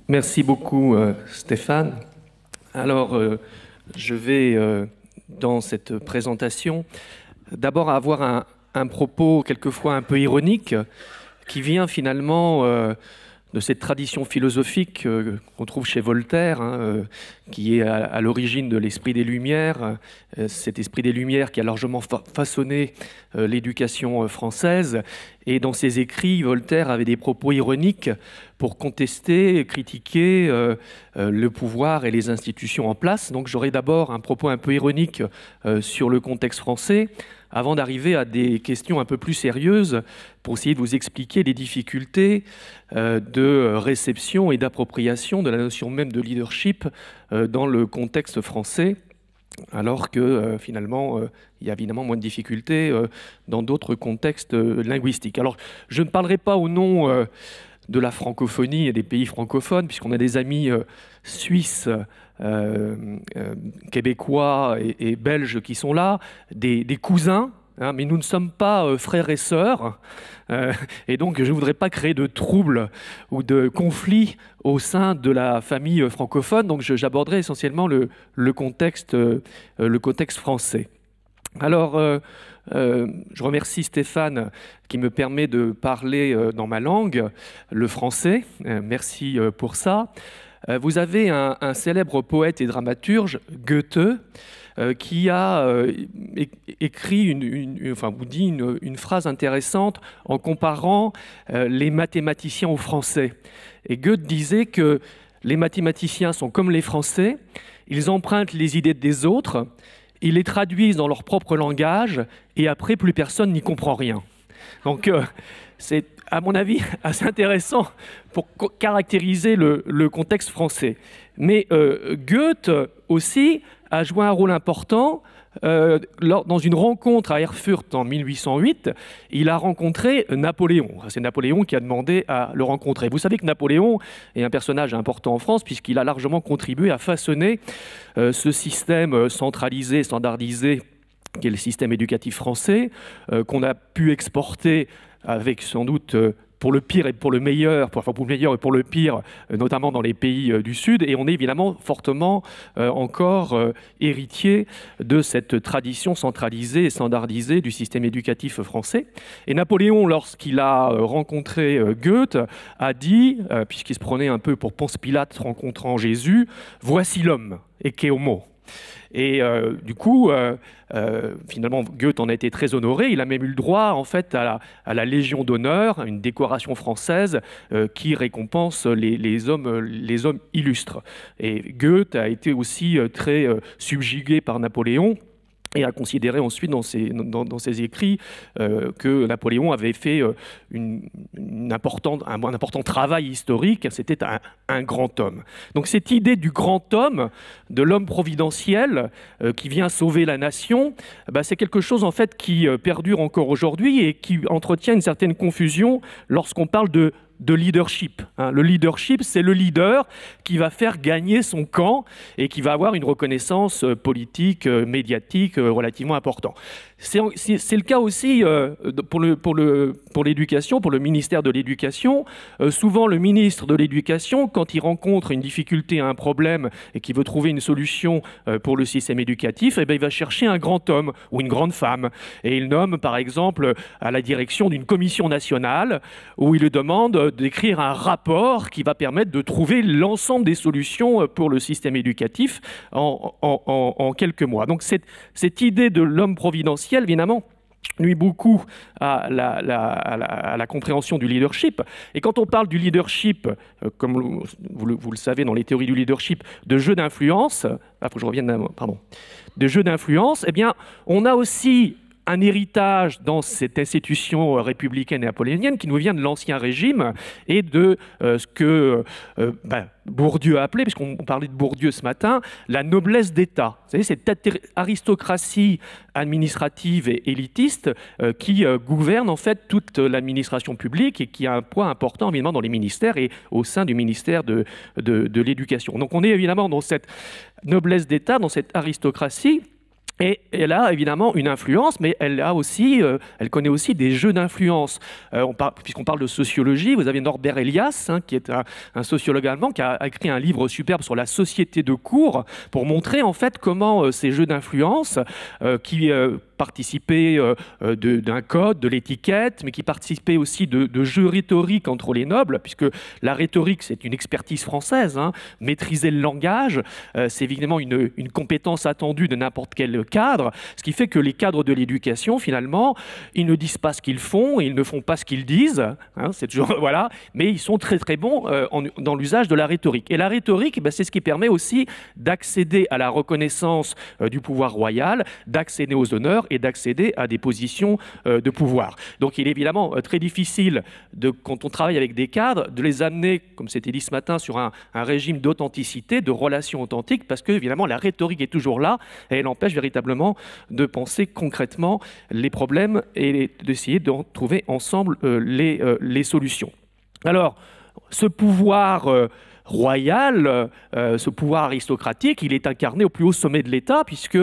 Merci beaucoup, Stéphane. Alors, je vais, dans cette présentation, d'abord avoir un propos quelquefois un peu ironique qui vient finalement de cette tradition philosophique qu'on trouve chez Voltaire, qui est à l'origine de l'esprit des Lumières, cet esprit des Lumières qui a largement façonné l'éducation française. Et dans ses écrits, Voltaire avait des propos ironiques pour contester, critiquer le pouvoir et les institutions en place. Donc j'aurai d'abord un propos un peu ironique sur le contexte français, avant d'arriver à des questions un peu plus sérieuses pour essayer de vous expliquer les difficultés de réception et d'appropriation de la notion même de leadership dans le contexte français, alors que finalement, il y a évidemment moins de difficultés dans d'autres contextes linguistiques. Alors, je ne parlerai pas au nom de la francophonie et des pays francophones, puisqu'on a des amis suisses, québécois et belges qui sont là, des cousins, hein, mais nous ne sommes pas frères et sœurs, et donc je ne voudrais pas créer de troubles ou de conflits au sein de la famille francophone, donc j'aborderai essentiellement le contexte français. Alors, je remercie Stéphane qui me permet de parler dans ma langue, le français. Merci pour ça. Vous avez un célèbre poète et dramaturge, Goethe, qui a écrit, vous dit une phrase intéressante en comparant les mathématiciens aux Français. Et Goethe disait que les mathématiciens sont comme les Français, ils empruntent les idées des autres, ils les traduisent dans leur propre langage, et après, plus personne n'y comprend rien. Donc, c'est, à mon avis, assez intéressant pour caractériser le contexte français. Mais Goethe aussi a joué un rôle important dans une rencontre à Erfurt en 1808. Il a rencontré Napoléon. C'est Napoléon qui a demandé à le rencontrer. Vous savez que Napoléon est un personnage important en France puisqu'il a largement contribué à façonner ce système centralisé, standardisé, qui est le système éducatif français, qu'on a pu exporter avec sans doute pour le pire et pour le meilleur, pour le meilleur et pour le pire, notamment dans les pays du Sud. Et on est évidemment fortement encore héritier de cette tradition centralisée et standardisée du système éducatif français. Et Napoléon, lorsqu'il a rencontré Goethe, a dit, puisqu'il se prenait un peu pour Ponce Pilate rencontrant Jésus, « Voici l'homme, ecce homo ». Et du coup, finalement, Goethe en a été très honoré. Il a même eu le droit, en fait, à la Légion d'honneur, une décoration française qui récompense les hommes illustres. Et Goethe a été aussi très subjugué par Napoléon, et a considéré ensuite dans ses écrits que Napoléon avait fait un important travail historique, c'était un grand homme. Donc cette idée du grand homme, de l'homme providentiel qui vient sauver la nation, c'est quelque chose en fait qui perdure encore aujourd'hui et qui entretient une certaine confusion lorsqu'on parle de leadership. Le leadership, c'est le leader qui va faire gagner son camp et qui va avoir une reconnaissance politique, médiatique relativement importante. C'est le cas aussi pour l'éducation, pour le ministère de l'Éducation. Souvent, le ministre de l'Éducation, quand il rencontre une difficulté, un problème et qu'il veut trouver une solution pour le système éducatif, il va chercher un grand homme ou une grande femme. Et il nomme, par exemple, à la direction d'une commission nationale où il lui demande d'écrire un rapport qui va permettre de trouver l'ensemble des solutions pour le système éducatif en quelques mois. Donc cette idée de l'homme providentiel, évidemment, nuit beaucoup à la compréhension du leadership. Et quand on parle du leadership, comme vous le savez dans les théories du leadership, de jeu d'influence, il faut que je revienne, pardon, de jeu d'influence, eh bien, on a aussi un héritage dans cette institution républicaine et napoléonienne qui nous vient de l'Ancien Régime et de ce que Bourdieu a appelé, puisqu'on parlait de Bourdieu ce matin, la noblesse d'État. Vous savez, cette aristocratie administrative et élitiste qui gouverne en fait toute l'administration publique et qui a un poids important évidemment dans les ministères et au sein du ministère de l'Éducation. Donc on est évidemment dans cette noblesse d'État, dans cette aristocratie. Et elle a évidemment une influence, mais elle connaît aussi des jeux d'influence. Puisqu'on parle de sociologie, vous avez Norbert Elias, hein, qui est un sociologue allemand, qui a écrit un livre superbe sur la société de cours, pour montrer en fait comment ces jeux d'influence, qui participaient d'un code, de l'étiquette, mais qui participaient aussi de jeux rhétoriques entre les nobles, puisque la rhétorique, c'est une expertise française, hein. Maîtriser le langage, c'est évidemment une compétence attendue de n'importe quel cadre, ce qui fait que les cadres de l'éducation, finalement, ils ne disent pas ce qu'ils font, ils ne font pas ce qu'ils disent, hein, c'est toujours, voilà, mais ils sont très très bons dans l'usage de la rhétorique. Et la rhétorique, c'est ce qui permet aussi d'accéder à la reconnaissance du pouvoir royal, d'accéder aux honneurs et d'accéder à des positions de pouvoir. Donc il est évidemment très difficile, quand on travaille avec des cadres, de les amener, comme c'était dit ce matin, sur un régime d'authenticité, de relations authentiques, parce que évidemment la rhétorique est toujours là et elle empêche véritablement de penser concrètement les problèmes et d'essayer d'en trouver ensemble les solutions. Alors, ce pouvoir royal, ce pouvoir aristocratique, il est incarné au plus haut sommet de l'État, puisque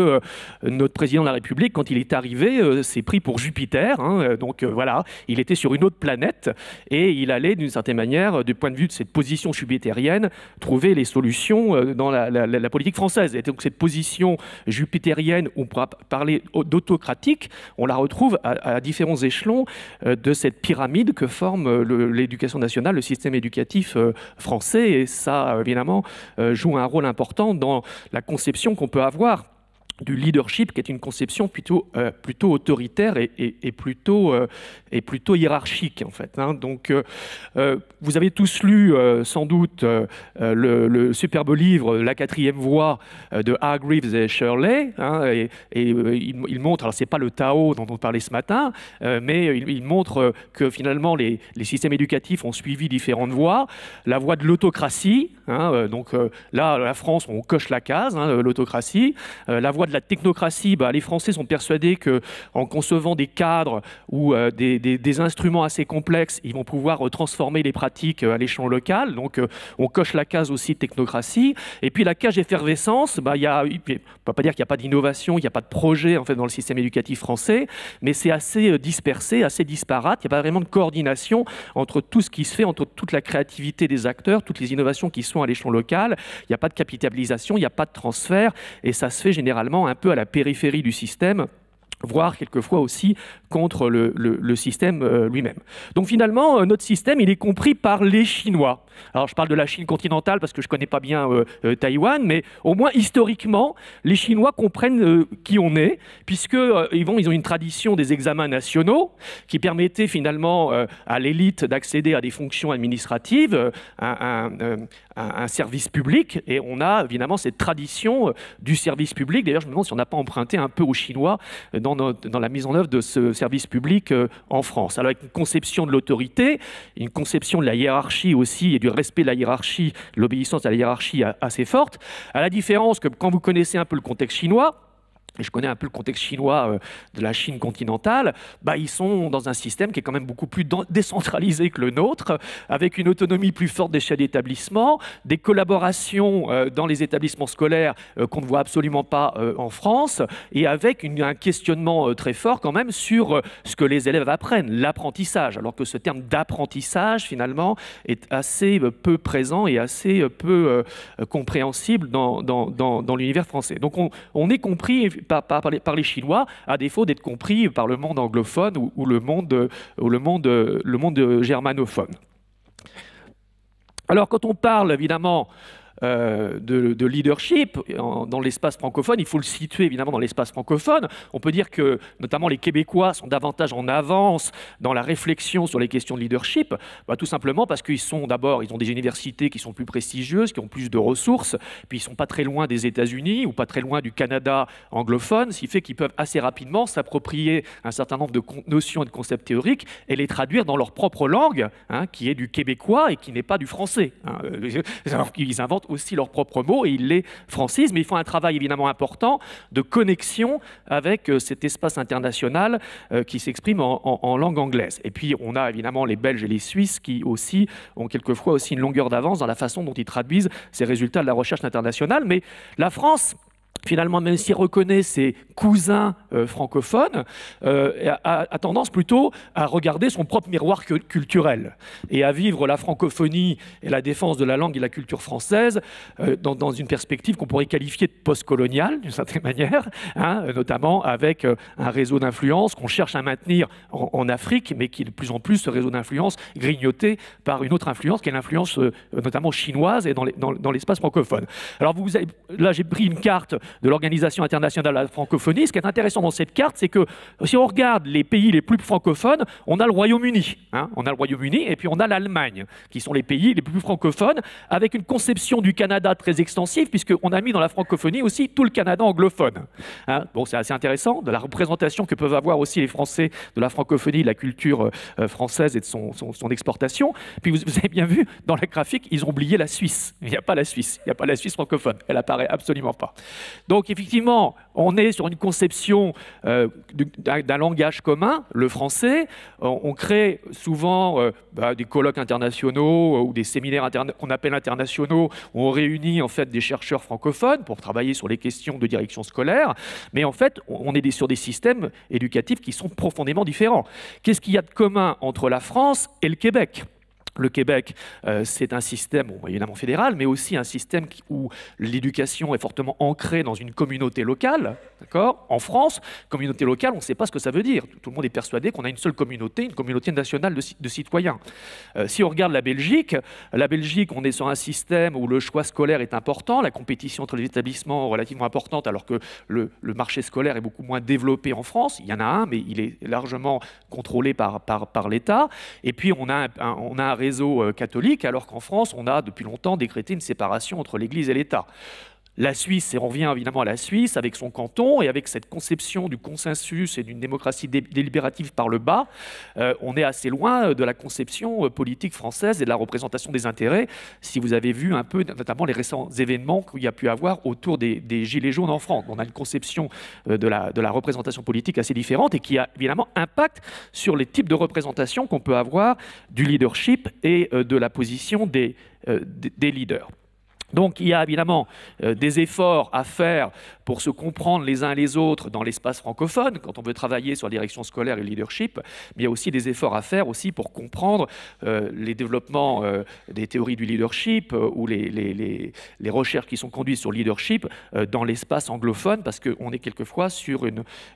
notre président de la République, quand il est arrivé, s'est pris pour Jupiter, hein, donc voilà, il était sur une autre planète, et il allait, d'une certaine manière, du point de vue de cette position jupitérienne, trouver les solutions dans la politique française. Et donc cette position jupitérienne, on pourra parler d'autocratique, on la retrouve à différents échelons de cette pyramide que forme l'éducation nationale, le système éducatif français, et ça, évidemment, joue un rôle important dans la conception qu'on peut avoir du leadership, qui est une conception plutôt autoritaire et plutôt hiérarchique, en fait, hein. Donc, vous avez tous lu, sans doute, le superbe livre « La quatrième voie » de Hargreaves et Shirley, hein, et il montre, alors c'est pas le Tao dont on parlait ce matin, mais il montre que finalement les systèmes éducatifs ont suivi différentes voies. La voie de l'autocratie, hein, donc là, la France, on coche la case, hein, l'autocratie. La voie de la technocratie, les Français sont persuadés qu'en concevant des cadres ou des instruments assez complexes, ils vont pouvoir transformer les pratiques à l'échelon local. Donc, on coche la case aussi de technocratie. Et puis, la cage effervescence, on ne peut pas dire qu'il n'y a pas d'innovation, il n'y a pas de projet en fait, dans le système éducatif français, mais c'est assez dispersé, assez disparate. Il n'y a pas vraiment de coordination entre tout ce qui se fait, entre toute la créativité des acteurs, toutes les innovations qui sont à l'échelon local. Il n'y a pas de capitalisation, il n'y a pas de transfert, et ça se fait généralement un peu à la périphérie du système, voire quelquefois aussi contre le système lui-même. Donc finalement, notre système, il est compris par les Chinois. Alors je parle de la Chine continentale parce que je ne connais pas bien Taïwan, mais au moins historiquement, les Chinois comprennent qui on est, puisqu'ils ont une tradition des examens nationaux qui permettaient finalement à l'élite d'accéder à des fonctions administratives, un service public, et on a évidemment cette tradition du service public. D'ailleurs, je me demande si on n'a pas emprunté un peu aux Chinois dans la mise en œuvre de ce service public en France. Alors avec une conception de l'autorité, une conception de la hiérarchie aussi, et du respect de la hiérarchie, l'obéissance à la hiérarchie assez forte, à la différence que quand vous connaissez un peu le contexte chinois, et je connais un peu le contexte chinois de la Chine continentale, ils sont dans un système qui est quand même beaucoup plus décentralisé que le nôtre, avec une autonomie plus forte des chefs d'établissement, des collaborations dans les établissements scolaires qu'on ne voit absolument pas en France, et avec un questionnement très fort quand même sur ce que les élèves apprennent, l'apprentissage, alors que ce terme d'apprentissage, finalement, est assez peu présent et assez peu compréhensible dans l'univers français. Donc on est compris par les Chinois, à défaut d'être compris par le monde anglophone ou le monde germanophone. Alors, quand on parle, évidemment, de leadership dans l'espace francophone, il faut le situer évidemment dans l'espace francophone. On peut dire que notamment les Québécois sont davantage en avance dans la réflexion sur les questions de leadership, tout simplement parce qu'ils ont des universités qui sont plus prestigieuses, qui ont plus de ressources, puis ils ne sont pas très loin des États-Unis ou pas très loin du Canada anglophone, ce qui fait qu'ils peuvent assez rapidement s'approprier un certain nombre de notions et de concepts théoriques et les traduire dans leur propre langue, hein, qui est du québécois et qui n'est pas du français, hein. Alors qu'ils inventent aussi leurs propres mots et ils les francisent, mais ils font un travail évidemment important de connexion avec cet espace international qui s'exprime en langue anglaise. Et puis on a évidemment les Belges et les Suisses qui aussi ont quelquefois aussi une longueur d'avance dans la façon dont ils traduisent ces résultats de la recherche internationale. Mais la France finalement, même s'il reconnaît ses cousins francophones, a tendance plutôt à regarder son propre miroir culturel et à vivre la francophonie et la défense de la langue et de la culture française dans une perspective qu'on pourrait qualifier de postcoloniale, d'une certaine manière, hein, notamment avec un réseau d'influence qu'on cherche à maintenir en Afrique, mais qui est de plus en plus, ce réseau d'influence, grignoté par une autre influence, qui est l'influence notamment chinoise et dans l'espace francophone. Alors là, j'ai pris une carte de l'Organisation internationale de la francophonie. Ce qui est intéressant dans cette carte, c'est que si on regarde les pays les plus francophones, on a le Royaume-Uni, hein, on a le Royaume-Uni, et puis on a l'Allemagne, qui sont les pays les plus francophones, avec une conception du Canada très extensive, puisqu'on a mis dans la francophonie aussi tout le Canada anglophone. Hein. Bon, c'est assez intéressant, de la représentation que peuvent avoir aussi les Français de la francophonie, de la culture française et de son exportation. Puis vous avez bien vu, dans la graphique, ils ont oublié la Suisse. Il n'y a pas la Suisse, il n'y a pas la Suisse francophone, elle apparaît absolument pas. Donc effectivement, on est sur une conception d'un langage commun, le français. On crée souvent des colloques internationaux ou des séminaires qu'on appelle internationaux, où on réunit en fait des chercheurs francophones pour travailler sur les questions de direction scolaire. Mais en fait, on est sur des systèmes éducatifs qui sont profondément différents. Qu'est-ce qu'il y a de commun entre la France et le Québec ? Le Québec, c'est un système évidemment fédéral, mais aussi un système où l'éducation est fortement ancrée dans une communauté locale. D'accord ? En France, communauté locale, on ne sait pas ce que ça veut dire. Tout le monde est persuadé qu'on a une seule communauté, une communauté nationale de citoyens. Si on regarde la Belgique, on est sur un système où le choix scolaire est important, la compétition entre les établissements est relativement importante, alors que le marché scolaire est beaucoup moins développé en France. Il y en a un, mais il est largement contrôlé par l'État. Et puis, on a un réseau catholique, alors qu'en France, on a depuis longtemps décrété une séparation entre l'Église et l'État. La Suisse, et on revient évidemment à la Suisse, avec son canton et avec cette conception du consensus et d'une démocratie délibérative par le bas, on est assez loin de la conception politique française et de la représentation des intérêts, si vous avez vu un peu, notamment les récents événements qu'il y a pu avoir autour des Gilets jaunes en France. On a une conception de la représentation politique assez différente et qui a évidemment impact sur les types de représentation qu'on peut avoir du leadership et de la position des leaders. Donc il y a évidemment des efforts à faire pour se comprendre les uns les autres dans l'espace francophone, quand on veut travailler sur la direction scolaire et le leadership, mais il y a aussi des efforts à faire aussi pour comprendre les développements des théories du leadership ou les recherches qui sont conduites sur le leadership dans l'espace anglophone, parce qu'on est quelquefois sur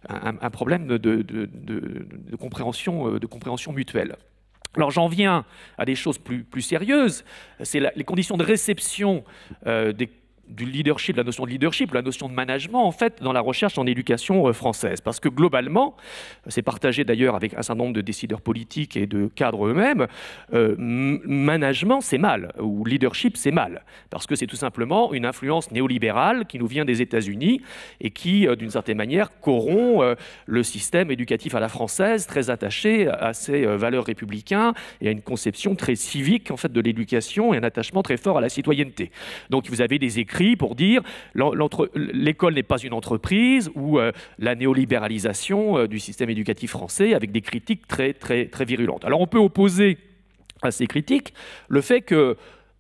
un problème de compréhension mutuelle. Alors j'en viens à des choses plus sérieuses, c'est les conditions de réception du leadership, la notion de leadership, la notion de management, en fait, dans la recherche en éducation française. Parce que globalement, c'est partagé d'ailleurs avec un certain nombre de décideurs politiques et de cadres eux-mêmes, management, c'est mal, ou leadership, c'est mal. Parce que c'est tout simplement une influence néolibérale qui nous vient des États-Unis et qui, d'une certaine manière, corrompt le système éducatif à la française, très attaché à ses valeurs républicaines et à une conception très civique, en fait, de l'éducation et un attachement très fort à la citoyenneté. Donc, vous avez des écrits pour dire l'école n'est pas une entreprise ou la néolibéralisation du système éducatif français avec des critiques très, très, très virulentes. Alors on peut opposer à ces critiques le fait que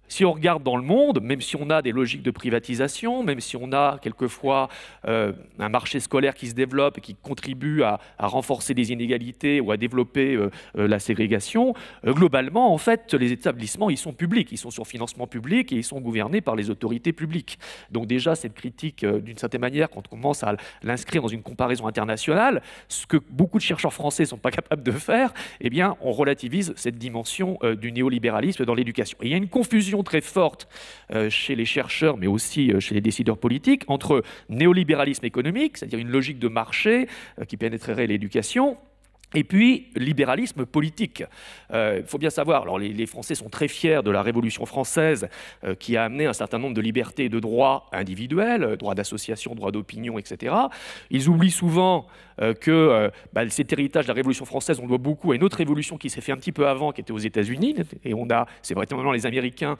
si on regarde dans le monde, même si on a des logiques de privatisation, même si on a quelquefois un marché scolaire qui se développe et qui contribue à renforcer les inégalités ou à développer la ségrégation, globalement, en fait, les établissements, ils sont publics, ils sont sur financement public et ils sont gouvernés par les autorités publiques. Donc déjà, cette critique, d'une certaine manière, quand on commence à l'inscrire dans une comparaison internationale, ce que beaucoup de chercheurs français ne sont pas capables de faire, eh bien, on relativise cette dimension du néolibéralisme dans l'éducation. Et il y a une confusion très forte chez les chercheurs, mais aussi chez les décideurs politiques, entre néolibéralisme économique, c'est-à-dire une logique de marché qui pénétrerait l'éducation, et puis, libéralisme politique. Il faut bien savoir, alors les Français sont très fiers de la Révolution française qui a amené un certain nombre de libertés et de droits individuels, droits d'association, droits d'opinion, etc. Ils oublient souvent que cet héritage de la Révolution française, on doit beaucoup à une autre révolution qui s'est faite un petit peu avant, qui était aux États-Unis, et c'est vraiment les Américains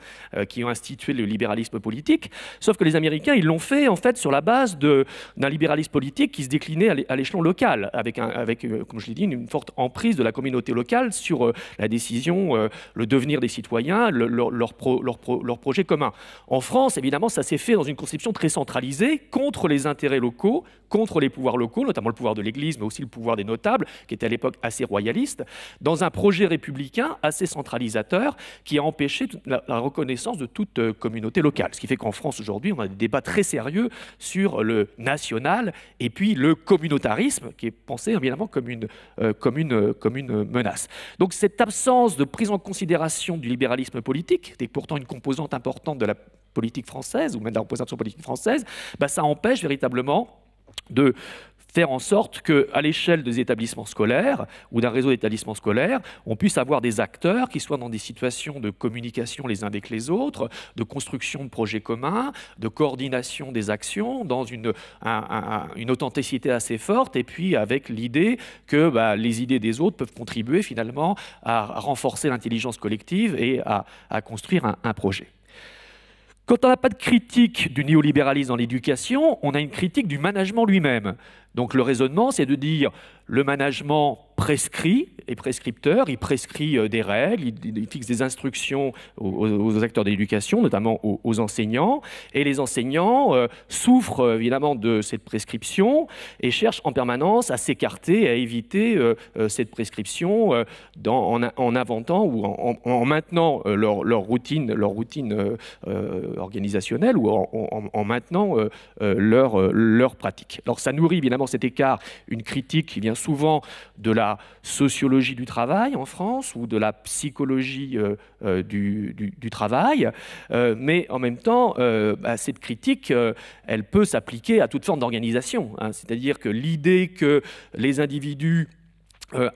qui ont institué le libéralisme politique, sauf que les Américains, ils l'ont fait en fait sur la base d'un libéralisme politique qui se déclinait à l'échelon local, avec comme je l'ai dit, une une forte emprise de la communauté locale sur la décision, le devenir des citoyens, leur projet commun. En France, évidemment, ça s'est fait dans une conception très centralisée, contre les intérêts locaux, contre les pouvoirs locaux, notamment le pouvoir de l'Église, mais aussi le pouvoir des notables, qui était à l'époque assez royaliste, dans un projet républicain assez centralisateur qui a empêché la reconnaissance de toute communauté locale. Ce qui fait qu'en France, aujourd'hui, on a des débats très sérieux sur le national et puis le communautarisme, qui est pensé évidemment comme une menace. Donc cette absence de prise en considération du libéralisme politique, qui est pourtant une composante importante de la politique française, ou même de la représentation politique française, ça empêche véritablement de faire en sorte qu'à l'échelle des établissements scolaires ou d'un réseau d'établissements scolaires, on puisse avoir des acteurs qui soient dans des situations de communication les uns avec les autres, de construction de projets communs, de coordination des actions, dans une authenticité assez forte, et puis avec l'idée que les idées des autres peuvent contribuer finalement à renforcer l'intelligence collective et à construire un projet. Quand on n'a pas de critique du néolibéralisme dans l'éducation, on a une critique du management lui-même. Donc le raisonnement, c'est de dire le management prescrit et prescripteur, il prescrit des règles, il fixe des instructions aux acteurs de l'éducation, notamment aux enseignants, et les enseignants souffrent évidemment de cette prescription et cherchent en permanence à s'écarter, à éviter cette prescription en inventant ou en maintenant leur routine organisationnelle ou en maintenant leur pratique. Alors ça nourrit évidemment cet écart, une critique qui vient souvent de la sociologie du travail en France ou de la psychologie du travail, mais en même temps, cette critique, elle peut s'appliquer à toute forme d'organisation. C'est-à-dire que l'idée que les individus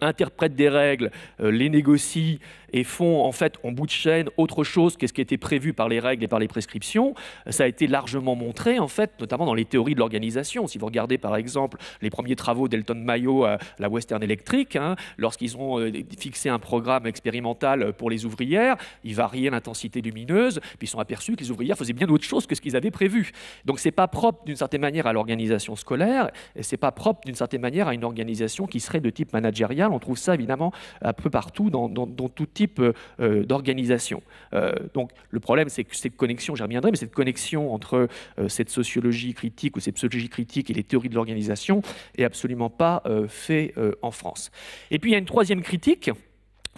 interprètent des règles, les négocient et font en fait en bout de chaîne autre chose que ce qui était prévu par les règles et par les prescriptions, ça a été largement montré en fait, notamment dans les théories de l'organisation. Si vous regardez par exemple les premiers travaux d'Elton Mayo à la Western Electric, lorsqu'ils ont fixé un programme expérimental pour les ouvrières, ils variaient l'intensité lumineuse, puis ils sont aperçus que les ouvrières faisaient bien d'autres choses que ce qu'ils avaient prévu. Donc c'est pas propre d'une certaine manière à l'organisation scolaire, et c'est pas propre d'une certaine manière à une organisation qui serait de type managérial. On trouve ça évidemment un peu partout dans tout type d'organisation. Donc le problème, c'est que cette connexion, j'y reviendrai, mais cette connexion entre cette sociologie critique ou cette psychologie critique et les théories de l'organisation est absolument pas fait en France. Et puis il y a une troisième critique,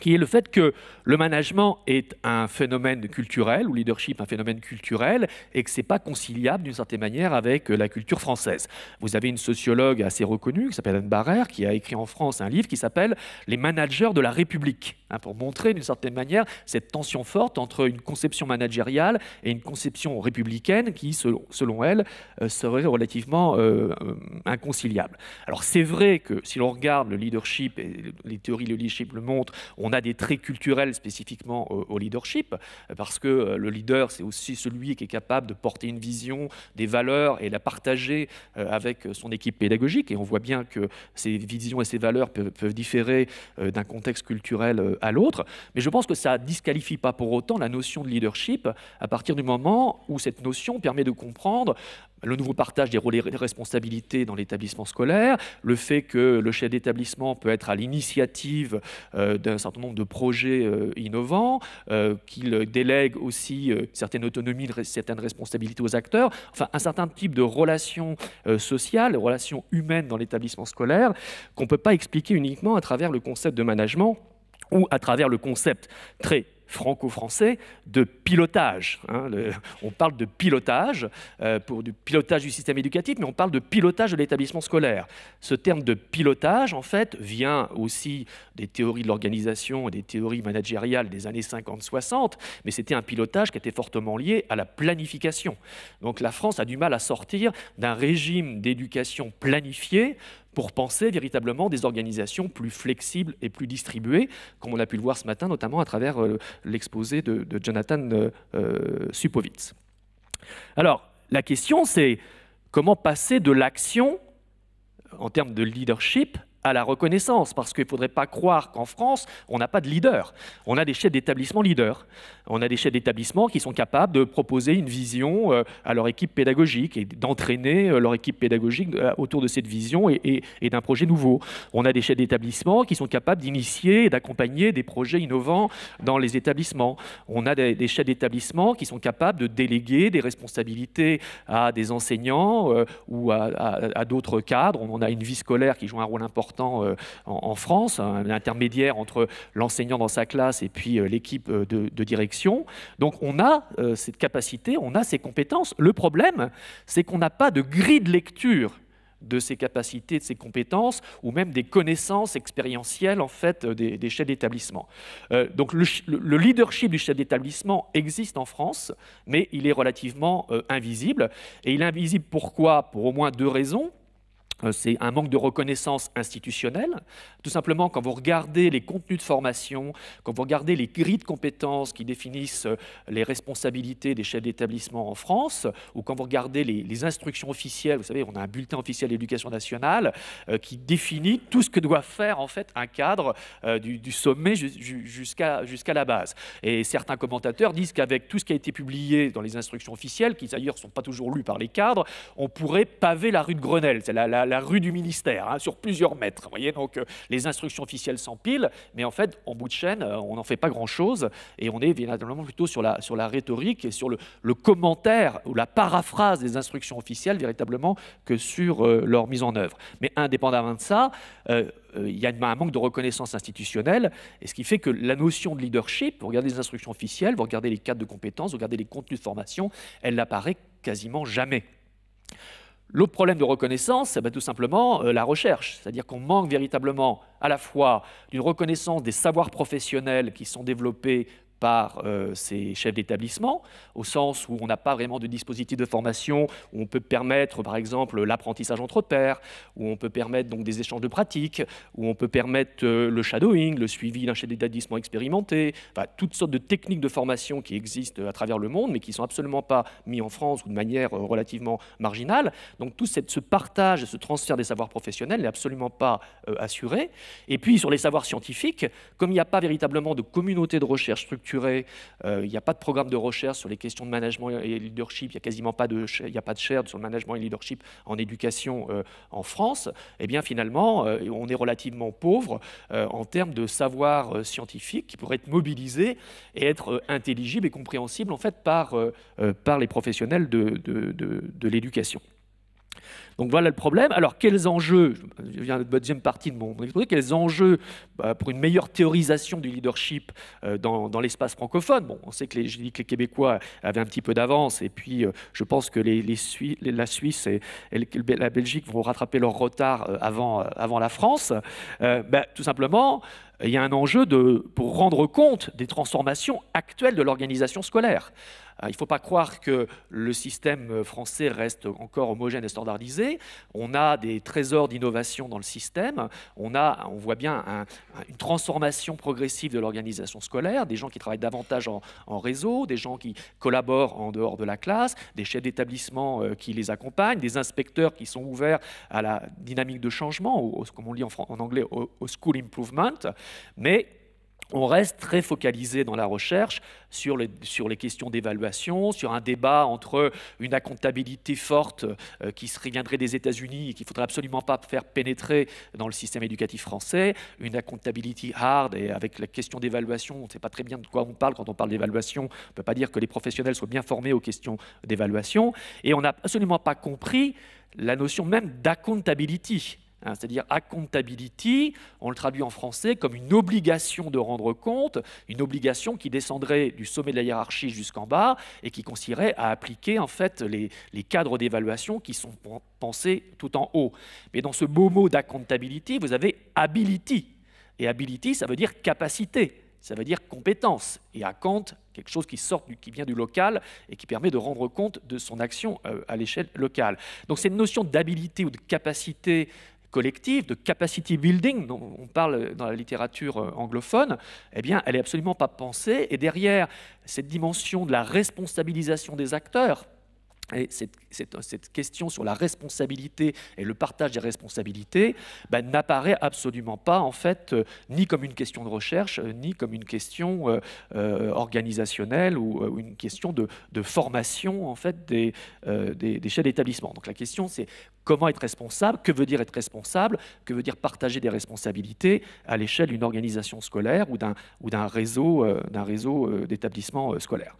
qui est le fait que le management est un phénomène culturel, ou leadership un phénomène culturel, et que ce n'est pas conciliable d'une certaine manière avec la culture française. Vous avez une sociologue assez reconnue, qui s'appelle Anne Barrère, qui a écrit en France un livre qui s'appelle « Les managers de la République », pour montrer d'une certaine manière cette tension forte entre une conception managériale et une conception républicaine qui, selon elle, serait relativement inconciliable. Alors c'est vrai que si l'on regarde le leadership, et les théories de leadership le montrent, on a des traits culturels spécifiquement au leadership, parce que le leader, c'est aussi celui qui est capable de porter une vision, des valeurs et la partager avec son équipe pédagogique. Et on voit bien que ces visions et ces valeurs peuvent différer d'un contexte culturel à l'autre. Mais je pense que ça ne disqualifie pas pour autant la notion de leadership à partir du moment où cette notion permet de comprendre le nouveau partage des rôles et des responsabilités dans l'établissement scolaire, le fait que le chef d'établissement peut être à l'initiative d'un certain nombre de projets innovants, qu'il délègue aussi certaines autonomies, certaines responsabilités aux acteurs, enfin un certain type de relations sociales, de relations humaines dans l'établissement scolaire qu'on ne peut pas expliquer uniquement à travers le concept de management ou à travers le concept très franco-français de pilotage. On parle de pilotage, pour du pilotage du système éducatif, mais on parle de pilotage de l'établissement scolaire. Ce terme de pilotage, en fait, vient aussi des théories de l'organisation et des théories managériales des années 50-60, mais c'était un pilotage qui était fortement lié à la planification. Donc la France a du mal à sortir d'un régime d'éducation planifié pour penser véritablement des organisations plus flexibles et plus distribuées, comme on a pu le voir ce matin, notamment à travers l'exposé de Jonathan Supovitz. Alors, la question, c'est comment passer de l'action, en termes de leadership, à la reconnaissance, parce qu'il ne faudrait pas croire qu'en France, on n'a pas de leader. On a des chefs d'établissement leaders. On a des chefs d'établissement qui sont capables de proposer une vision à leur équipe pédagogique et d'entraîner leur équipe pédagogique autour de cette vision et d'un projet nouveau. On a des chefs d'établissement qui sont capables d'initier et d'accompagner des projets innovants dans les établissements. On a des chefs d'établissement qui sont capables de déléguer des responsabilités à des enseignants ou à d'autres cadres. On a une vie scolaire qui joue un rôle important en France, un intermédiaire entre l'enseignant dans sa classe et puis l'équipe de direction. Donc on a cette capacité, on a ces compétences. Le problème, c'est qu'on n'a pas de grille de lecture de ces capacités, de ces compétences, ou même des connaissances expérientielles en fait, des chefs d'établissement. Donc le leadership du chef d'établissement existe en France, mais il est relativement invisible. Et il est invisible pourquoi? Pour au moins 2 raisons. C'est un manque de reconnaissance institutionnelle. Tout simplement, quand vous regardez les contenus de formation, quand vous regardez les grilles de compétences qui définissent les responsabilités des chefs d'établissement en France, ou quand vous regardez les instructions officielles, vous savez, on a un bulletin officiel d'éducation nationale qui définit tout ce que doit faire en fait un cadre du sommet jusqu'à la base. Et certains commentateurs disent qu'avec tout ce qui a été publié dans les instructions officielles, qui d'ailleurs ne sont pas toujours lues par les cadres, on pourrait paver la rue de Grenelle. C'est la rue du ministère, hein, sur plusieurs mètres. Vous voyez, donc les instructions officielles s'empilent, mais en fait, en bout de chaîne, on n'en fait pas grand-chose, et on est véritablement plutôt sur la rhétorique et sur le commentaire ou la paraphrase des instructions officielles, véritablement, que sur leur mise en œuvre. Mais indépendamment de ça, il y a un manque de reconnaissance institutionnelle, et ce qui fait que la notion de leadership, vous regardez les instructions officielles, vous regardez les cadres de compétences, vous regardez les contenus de formation, elle n'apparaît quasiment jamais. L'autre problème de reconnaissance, c'est tout simplement la recherche. C'est-à-dire qu'on manque véritablement à la fois d'une reconnaissance des savoirs professionnels qui sont développés par ces chefs d'établissement, au sens où on n'a pas vraiment de dispositif de formation où on peut permettre, par exemple, l'apprentissage entre pairs, où on peut permettre donc des échanges de pratiques, où on peut permettre le shadowing, le suivi d'un chef d'établissement expérimenté, enfin, toutes sortes de techniques de formation qui existent à travers le monde, mais qui ne sont absolument pas mis en France ou de manière relativement marginale. Donc tout ce partage, ce transfert des savoirs professionnels n'est absolument pas assuré. Et puis sur les savoirs scientifiques, comme il n'y a pas véritablement de communauté de recherche structurée, il n'y a pas de programme de recherche sur les questions de management et leadership, il n'y a quasiment pas de chaire sur le management et le leadership en éducation en France, et bien finalement, on est relativement pauvre en termes de savoir scientifique qui pourrait être mobilisé et être intelligible et compréhensible en fait par les professionnels de l'éducation. Donc voilà le problème. Alors quels enjeux, je viens à la deuxième partie de mon exposé, quels enjeux pour une meilleure théorisation du leadership dans l'espace francophone? Bon, on sait que j'ai dit que les Québécois avaient un petit peu d'avance, et puis je pense que la Suisse et la Belgique vont rattraper leur retard avant la France. Tout simplement, il y a un enjeu pour rendre compte des transformations actuelles de l'organisation scolaire. Il ne faut pas croire que le système français reste encore homogène et standardisé. On a des trésors d'innovation dans le système. On voit bien une transformation progressive de l'organisation scolaire, des gens qui travaillent davantage en réseau, des gens qui collaborent en dehors de la classe, des chefs d'établissement qui les accompagnent, des inspecteurs qui sont ouverts à la dynamique de changement, comme on dit en anglais, au school improvement. Mais on reste très focalisé dans la recherche sur les questions d'évaluation, sur un débat entre une accountabilité forte qui viendrait des États-Unis et qu'il ne faudrait absolument pas faire pénétrer dans le système éducatif français, une accountability hard, et avec la question d'évaluation, on ne sait pas très bien de quoi on parle quand on parle d'évaluation, on ne peut pas dire que les professionnels soient bien formés aux questions d'évaluation, et on n'a absolument pas compris la notion même d'accountability. C'est-à-dire accountability, on le traduit en français comme une obligation de rendre compte, une obligation qui descendrait du sommet de la hiérarchie jusqu'en bas et qui consisterait à appliquer en fait les cadres d'évaluation qui sont pensés tout en haut. Mais dans ce beau mot d'accountability, vous avez ability. Et ability, ça veut dire capacité, ça veut dire compétence. Et account, quelque chose qui vient du local et qui permet de rendre compte de son action à l'échelle locale. Donc cette notion d'habilité ou de capacité collective, de capacity building, dont on parle dans la littérature anglophone, eh bien, elle n'est absolument pas pensée. Et derrière cette dimension de la responsabilisation des acteurs, Et cette question sur la responsabilité et le partage des responsabilités n'apparaît absolument pas, en fait, ni comme une question de recherche, ni comme une question organisationnelle ou une question de formation, en fait, des chefs d'établissement. Donc la question, c'est comment être responsable, que veut dire être responsable, que veut dire partager des responsabilités à l'échelle d'une organisation scolaire ou d'un réseau d'établissements scolaires.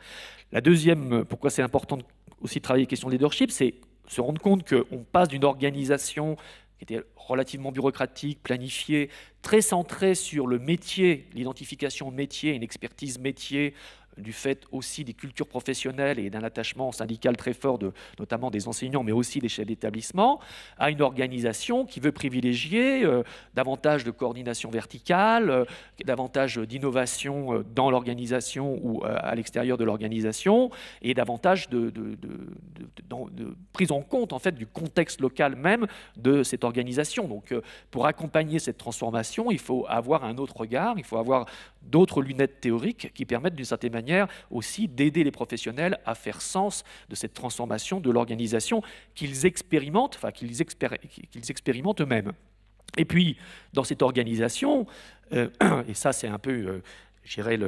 La deuxième, pourquoi c'est important de aussi travailler les questions de leadership, c'est se rendre compte qu'on passe d'une organisation qui était relativement bureaucratique, planifiée, très centrée sur le métier, l'identification métier, une expertise métier, du fait aussi des cultures professionnelles et d'un attachement syndical très fort, notamment des enseignants, mais aussi des chefs d'établissement, à une organisation qui veut privilégier davantage de coordination verticale, davantage d'innovation dans l'organisation ou à l'extérieur de l'organisation, et davantage de prise en compte, en fait, du contexte local même de cette organisation. Donc, pour accompagner cette transformation, il faut avoir un autre regard, il faut avoir d'autres lunettes théoriques qui permettent d'une certaine manière aussi d'aider les professionnels à faire sens de cette transformation de l'organisation qu'ils expérimentent, qu'ils expérimentent eux-mêmes. Et puis, dans cette organisation, et ça c'est un peu, je dirais,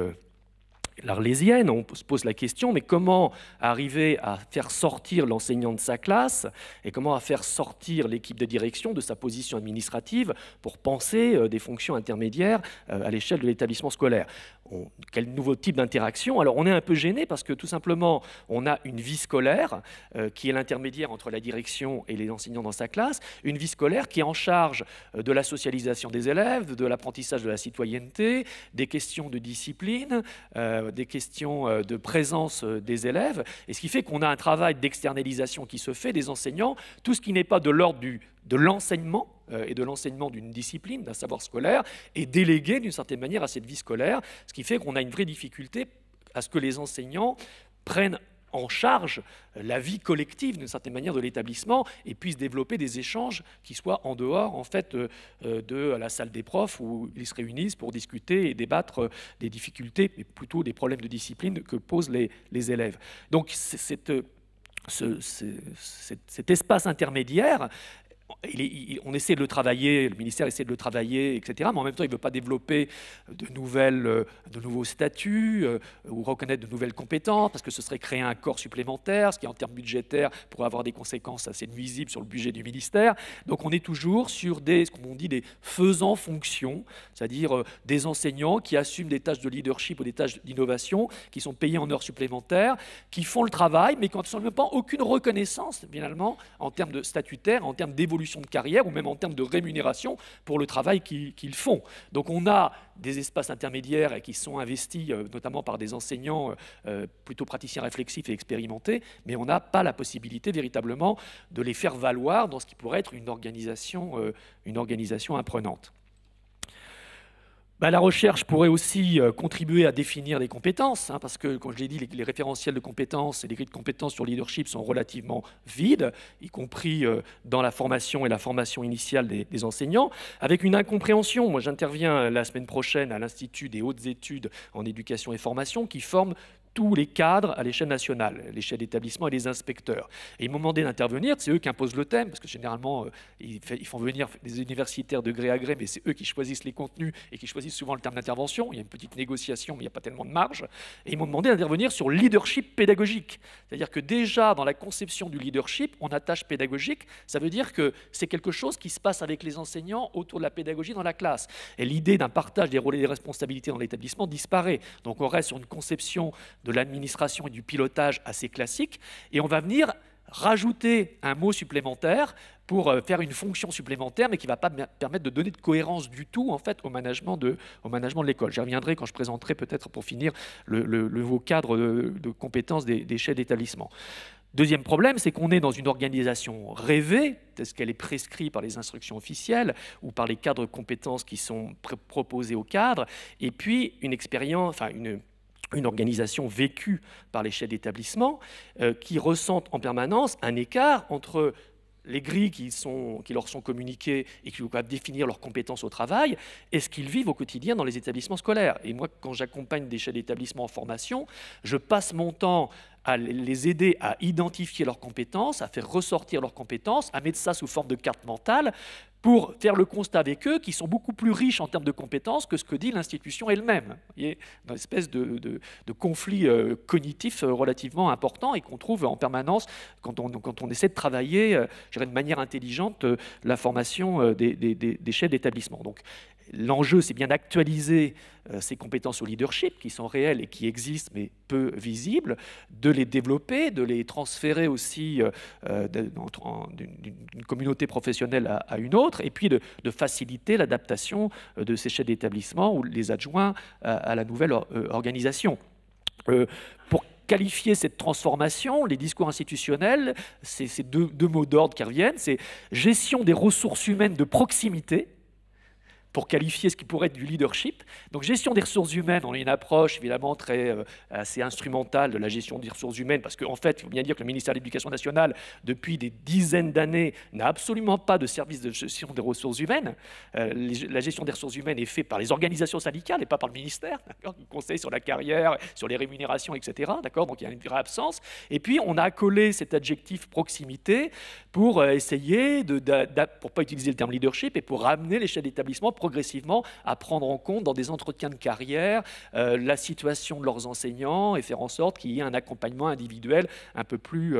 l'Arlésienne, on se pose la question, mais comment arriver à faire sortir l'enseignant de sa classe et comment à faire sortir l'équipe de direction de sa position administrative pour penser des fonctions intermédiaires à l'échelle de l'établissement scolaire. Quel nouveau type d'interaction? Alors on est un peu gêné parce que tout simplement on a une vie scolaire qui est l'intermédiaire entre la direction et les enseignants dans sa classe, une vie scolaire qui est en charge de la socialisation des élèves, de l'apprentissage de la citoyenneté, des questions de discipline, des questions de présence des élèves, et ce qui fait qu'on a un travail d'externalisation qui se fait des enseignants, tout ce qui n'est pas de l'ordre de l'enseignement et de l'enseignement d'une discipline, d'un savoir scolaire, est délégué d'une certaine manière à cette vie scolaire, ce qui fait qu'on a une vraie difficulté à ce que les enseignants prennent en charge la vie collective d'une certaine manière de l'établissement et puissent développer des échanges qui soient en dehors en fait de la salle des profs où ils se réunissent pour discuter et débattre des difficultés, mais plutôt des problèmes de discipline que posent les élèves. Donc cet espace intermédiaire, on essaie de le travailler, le ministère essaie de le travailler, etc. Mais en même temps, il ne veut pas développer de nouveaux statuts ou reconnaître de nouvelles compétences, parce que ce serait créer un corps supplémentaire, ce qui, en termes budgétaires, pourrait avoir des conséquences assez nuisibles sur le budget du ministère. Donc on est toujours sur ce qu'on dit, des faisans fonctions, c'est-à-dire des enseignants qui assument des tâches de leadership ou des tâches d'innovation, qui sont payés en heures supplémentaires, qui font le travail, mais qui n'ont absolument pas aucune reconnaissance, finalement, en termes de statutaire, en termes d'évolution de carrière ou même en termes de rémunération pour le travail qu'ils font. Donc on a des espaces intermédiaires qui sont investis notamment par des enseignants plutôt praticiens réflexifs et expérimentés, mais on n'a pas la possibilité véritablement de les faire valoir dans ce qui pourrait être une organisation apprenante. La recherche pourrait aussi contribuer à définir des compétences, parce que, comme je l'ai dit, les référentiels de compétences et les grilles de compétences sur le leadership sont relativement vides, y compris dans la formation et la formation initiale des enseignants, avec une incompréhension. Moi, j'interviens la semaine prochaine à l'Institut des hautes études en éducation et formation qui forme tous les cadres à l'échelle nationale, l'échelle d'établissement et les inspecteurs. Et ils m'ont demandé d'intervenir, c'est eux qui imposent le thème, parce que généralement, ils font venir des universitaires de gré à gré, mais c'est eux qui choisissent les contenus et qui choisissent souvent le terme d'intervention. Il y a une petite négociation, mais il n'y a pas tellement de marge. Et ils m'ont demandé d'intervenir sur le leadership pédagogique. C'est-à-dire que déjà, dans la conception du leadership, on attache pédagogique, ça veut dire que c'est quelque chose qui se passe avec les enseignants autour de la pédagogie dans la classe. Et l'idée d'un partage des rôles et des responsabilités dans l'établissement disparaît. Donc on reste sur une conception de l'administration et du pilotage assez classique, et on va venir rajouter un mot supplémentaire pour faire une fonction supplémentaire, mais qui ne va pas permettre de donner de cohérence du tout en fait, au management de l'école. J'y reviendrai quand je présenterai peut-être pour finir le nouveau cadre de compétences des chefs d'établissement. Deuxième problème, c'est qu'on est dans une organisation rêvée, est-ce qu'elle est prescrite par les instructions officielles ou par les cadres de compétences qui sont proposés aux cadres, et puis une expérience, une organisation vécue par les chefs d'établissement qui ressentent en permanence un écart entre les grilles qui leur sont communiquées et qui doivent définir leurs compétences au travail, et ce qu'ils vivent au quotidien dans les établissements scolaires. Et moi, quand j'accompagne des chefs d'établissement en formation, je passe mon temps à les aider à identifier leurs compétences, à faire ressortir leurs compétences, à mettre ça sous forme de carte mentale, pour faire le constat avec eux qu'ils sont beaucoup plus riches en termes de compétences que ce que dit l'institution elle-même. Vous voyez, une espèce de conflit cognitif relativement important et qu'on trouve en permanence quand on essaie de travailler de manière intelligente la formation des chefs d'établissement. Donc, l'enjeu, c'est bien d'actualiser ces compétences au leadership qui sont réelles et qui existent mais peu visibles, de les développer, de les transférer aussi d'une communauté professionnelle à une autre, et puis de faciliter l'adaptation de ces chefs d'établissement ou les adjoints à la nouvelle organisation. Pour qualifier cette transformation, les discours institutionnels, c'est deux mots d'ordre qui reviennent, c'est gestion des ressources humaines de proximité, pour qualifier ce qui pourrait être du leadership. Donc, gestion des ressources humaines, on a une approche évidemment assez instrumentale de la gestion des ressources humaines, parce qu'en fait, il faut bien dire que le ministère de l'Éducation nationale, depuis des dizaines d'années, n'a absolument pas de service de gestion des ressources humaines. La gestion des ressources humaines est faite par les organisations syndicales et pas par le ministère, qui conseille sur la carrière, sur les rémunérations, etc. Donc, il y a une vraie absence. Et puis, on a accolé cet adjectif proximité pour essayer, pour ne pas utiliser le terme leadership, et pour ramener les chefs d'établissement progressivement à prendre en compte dans des entretiens de carrière la situation de leurs enseignants et faire en sorte qu'il y ait un accompagnement individuel un peu plus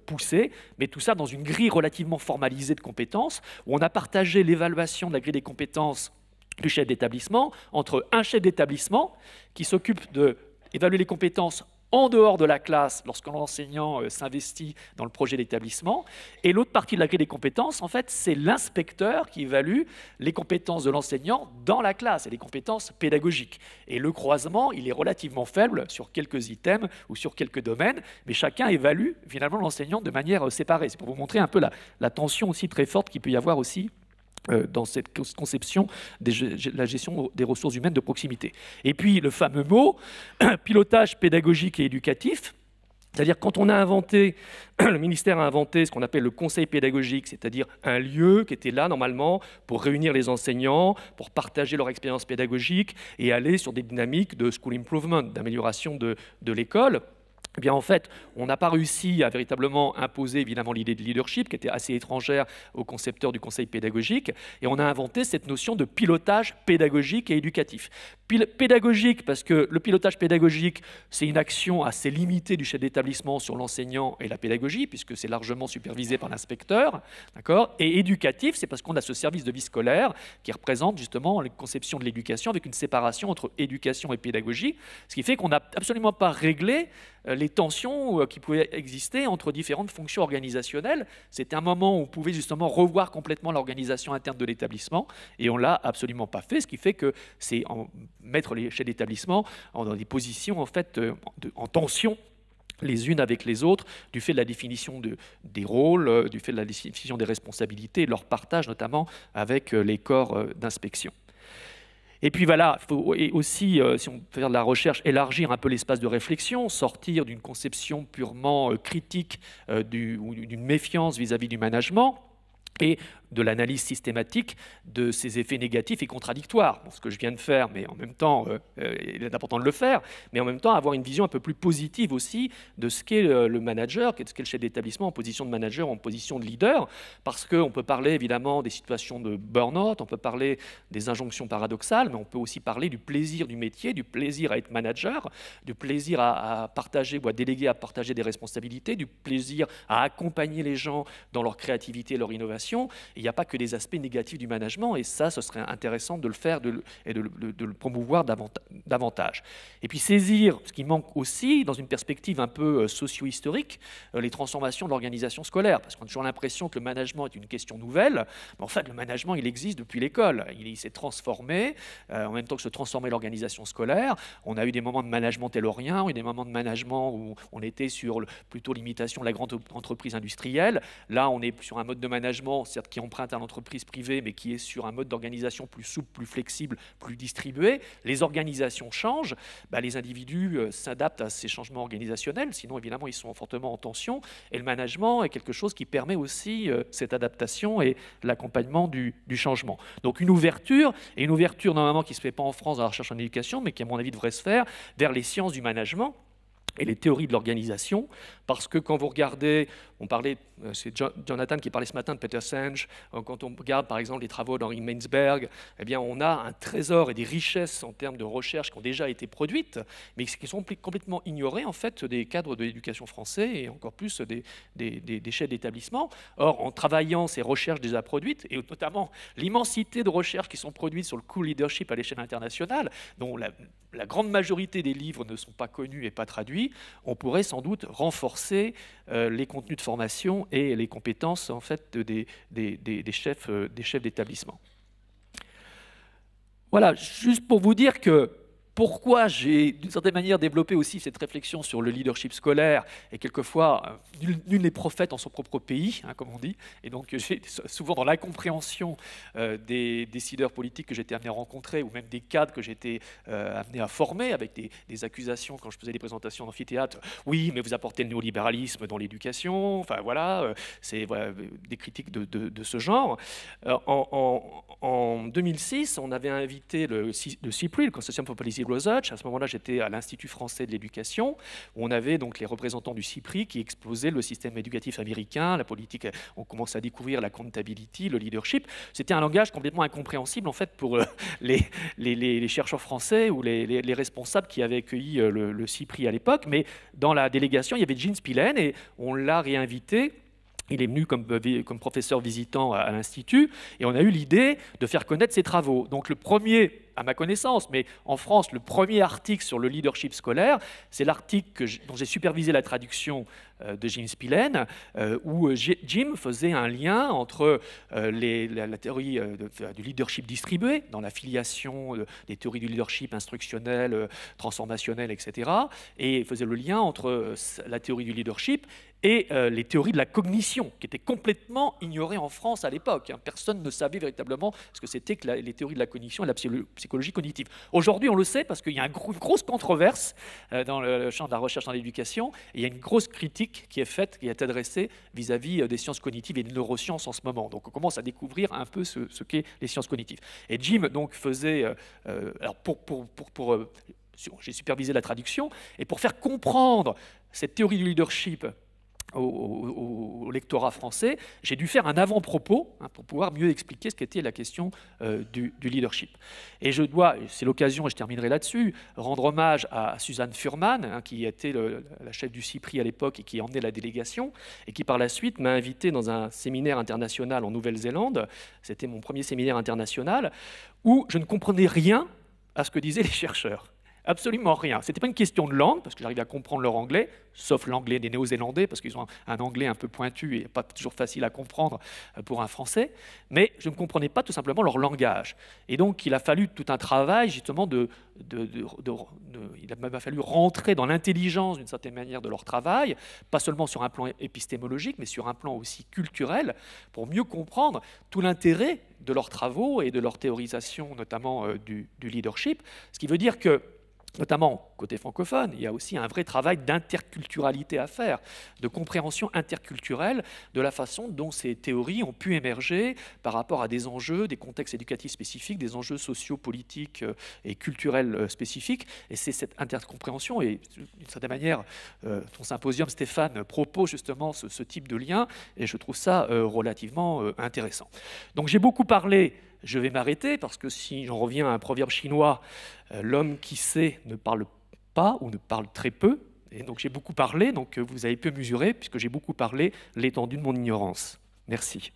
poussé, mais tout ça dans une grille relativement formalisée de compétences, où on a partagé l'évaluation de la grille des compétences du chef d'établissement entre un chef d'établissement qui s'occupe d'évaluer les compétences en dehors de la classe, lorsque l'enseignant s'investit dans le projet d'établissement. Et l'autre partie de la grille des compétences, en fait, c'est l'inspecteur qui évalue les compétences de l'enseignant dans la classe et les compétences pédagogiques. Et le croisement, il est relativement faible sur quelques items ou sur quelques domaines, mais chacun évalue finalement l'enseignant de manière séparée. C'est pour vous montrer un peu la tension aussi très forte qu'il peut y avoir aussi dans cette conception de la gestion des ressources humaines de proximité. Et puis le fameux mot, pilotage pédagogique et éducatif, c'est-à-dire quand on a inventé, le ministère a inventé ce qu'on appelle le conseil pédagogique, c'est-à-dire un lieu qui était là normalement pour réunir les enseignants, pour partager leur expérience pédagogique et aller sur des dynamiques de school improvement, d'amélioration de l'école. Eh bien, en fait, on n'a pas réussi à véritablement imposer évidemment l'idée de leadership, qui était assez étrangère aux concepteurs du conseil pédagogique, et on a inventé cette notion de pilotage pédagogique et éducatif. Pédagogique, parce que le pilotage pédagogique, c'est une action assez limitée du chef d'établissement sur l'enseignant et la pédagogie, puisque c'est largement supervisé par l'inspecteur, d'accord. Et éducatif, c'est parce qu'on a ce service de vie scolaire qui représente justement la conception de l'éducation avec une séparation entre éducation et pédagogie, ce qui fait qu'on n'a absolument pas réglé les tensions qui pouvaient exister entre différentes fonctions organisationnelles. C'était un moment où on pouvait justement revoir complètement l'organisation interne de l'établissement, et on ne l'a absolument pas fait, ce qui fait que c'est mettre les chefs d'établissement dans des positions en fait en tension les unes avec les autres, du fait de la définition des rôles, du fait de la définition des responsabilités, et de leur partage notamment avec les corps d'inspection. Et puis voilà, il faut aussi, si on peut faire de la recherche, élargir un peu l'espace de réflexion, sortir d'une conception purement critique ou d'une méfiance vis-à-vis du management, et de l'analyse systématique de ces effets négatifs et contradictoires. Bon, ce que je viens de faire, mais en même temps, il est important de le faire, mais en même temps avoir une vision un peu plus positive aussi de ce qu'est le manager, de ce qu'est le chef d'établissement en position de manager, en position de leader, parce qu'on peut parler évidemment des situations de burn-out, on peut parler des injonctions paradoxales, mais on peut aussi parler du plaisir du métier, du plaisir à être manager, du plaisir à partager ou à déléguer, à partager des responsabilités, du plaisir à accompagner les gens dans leur créativité et leur innovation. Il n'y a pas que des aspects négatifs du management, et ça, ce serait intéressant de le faire et de le promouvoir davantage. Et puis saisir ce qui manque aussi, dans une perspective un peu socio-historique, les transformations de l'organisation scolaire, parce qu'on a toujours l'impression que le management est une question nouvelle, mais en fait, le management, il existe depuis l'école. Il s'est transformé, en même temps que se transformait l'organisation scolaire. On a eu des moments de management taylorien, on a eu des moments de management où on était sur plutôt l'imitation de la grande entreprise industrielle. Là, on est sur un mode de management, certes, qui emprunte à l'entreprise privée, mais qui est sur un mode d'organisation plus souple, plus flexible, plus distribué. Les organisations changent, les individus s'adaptent à ces changements organisationnels, sinon évidemment ils sont fortement en tension, et le management est quelque chose qui permet aussi cette adaptation et l'accompagnement du changement. Donc une ouverture normalement qui ne se fait pas en France dans la recherche en éducation, mais qui à mon avis devrait se faire vers les sciences du management et les théories de l'organisation, parce que quand vous regardez, on parlait, c'est Jonathan qui parlait ce matin de Peter Senge, quand on regarde par exemple les travaux d'Henri Mainsberg, eh bien on a un trésor et des richesses en termes de recherche qui ont déjà été produites, mais qui sont complètement ignorées en fait des cadres de l'éducation français et encore plus des chefs d'établissement. Or, en travaillant ces recherches déjà produites, et notamment l'immensité de recherches qui sont produites sur le cool leadership à l'échelle internationale, dont la grande majorité des livres ne sont pas connus et pas traduits, on pourrait sans doute renforcer les contenus de formation et les compétences en fait, des chefs d'établissement. Voilà, juste pour vous dire que pourquoi j'ai d'une certaine manière développé aussi cette réflexion sur le leadership scolaire, et quelquefois, nul n'est prophète en son propre pays, comme on dit, et donc j'ai souvent dans l'incompréhension des décideurs politiques que j'étais amené à rencontrer, ou même des cadres que j'étais amené à former, avec des accusations quand je faisais des présentations en amphithéâtre, oui, mais vous apportez le néolibéralisme dans l'éducation, enfin voilà, c'est des critiques de ce genre. En 2006, on avait invité le CIPRI, le Consortium for Policy Research. À ce moment-là, j'étais à l'Institut français de l'éducation, où on avait donc les représentants du CIPRI qui exposaient le système éducatif américain, la politique. On commence à découvrir la accountability, le leadership. C'était un langage complètement incompréhensible en fait pour les chercheurs français ou les responsables qui avaient accueilli le CIPRI à l'époque. Mais dans la délégation, il y avait Gene Spillane et on l'a réinvité. Il est venu comme professeur visitant à l'Institut et on a eu l'idée de faire connaître ses travaux. Donc le premier, à ma connaissance, mais en France, le premier article sur le leadership scolaire, c'est l'article dont j'ai supervisé la traduction de Jim Spillane, où Jim faisait un lien entre la théorie du leadership distribué, dans la filiation des théories du leadership instructionnel, transformationnel, etc., et faisait le lien entre la théorie du leadership et les théories de la cognition, qui étaient complètement ignorées en France à l'époque. Personne ne savait véritablement ce que c'était que les théories de la cognition et la psychologie cognitive. Aujourd'hui, on le sait parce qu'il y a une grosse controverse dans le champ de la recherche en éducation, et il y a une grosse critique qui est faite, qui est adressée vis-à-vis des sciences cognitives et des neurosciences en ce moment. Donc on commence à découvrir un peu ce qu'est les sciences cognitives. Et Jim donc faisait... alors j'ai supervisé la traduction, et pour faire comprendre cette théorie du leadership au lectorat français, j'ai dû faire un avant-propos pour pouvoir mieux expliquer ce qu'était la question du leadership. Et je dois, c'est l'occasion, et je terminerai là-dessus, rendre hommage à Suzanne Furman, qui était la chef du CIPRI à l'époque et qui emmenait la délégation, et qui par la suite m'a invité dans un séminaire international en Nouvelle-Zélande. C'était mon premier séminaire international, où je ne comprenais rien à ce que disaient les chercheurs. Absolument rien. Ce n'était pas une question de langue, parce que j'arrivais à comprendre leur anglais, sauf l'anglais des Néo-Zélandais, parce qu'ils ont un anglais un peu pointu et pas toujours facile à comprendre pour un Français, mais je ne comprenais pas tout simplement leur langage. Et donc, il a fallu tout un travail, justement, il m'a fallu rentrer dans l'intelligence, d'une certaine manière, de leur travail, pas seulement sur un plan épistémologique, mais sur un plan aussi culturel, pour mieux comprendre tout l'intérêt de leurs travaux et de leur théorisation, notamment du leadership, ce qui veut dire que notamment côté francophone, il y a aussi un vrai travail d'interculturalité à faire, de compréhension interculturelle de la façon dont ces théories ont pu émerger par rapport à des enjeux, des contextes éducatifs spécifiques, des enjeux sociaux, politiques et culturels spécifiques. Et c'est cette intercompréhension, et d'une certaine manière, ton symposium, Stéphane, propose justement ce type de lien, et je trouve ça relativement intéressant. Donc j'ai beaucoup parlé. Je vais m'arrêter parce que si j'en reviens à un proverbe chinois, l'homme qui sait ne parle pas ou ne parle très peu. Et donc j'ai beaucoup parlé, donc vous avez pu mesurer, puisque j'ai beaucoup parlé, l'étendue de mon ignorance. Merci.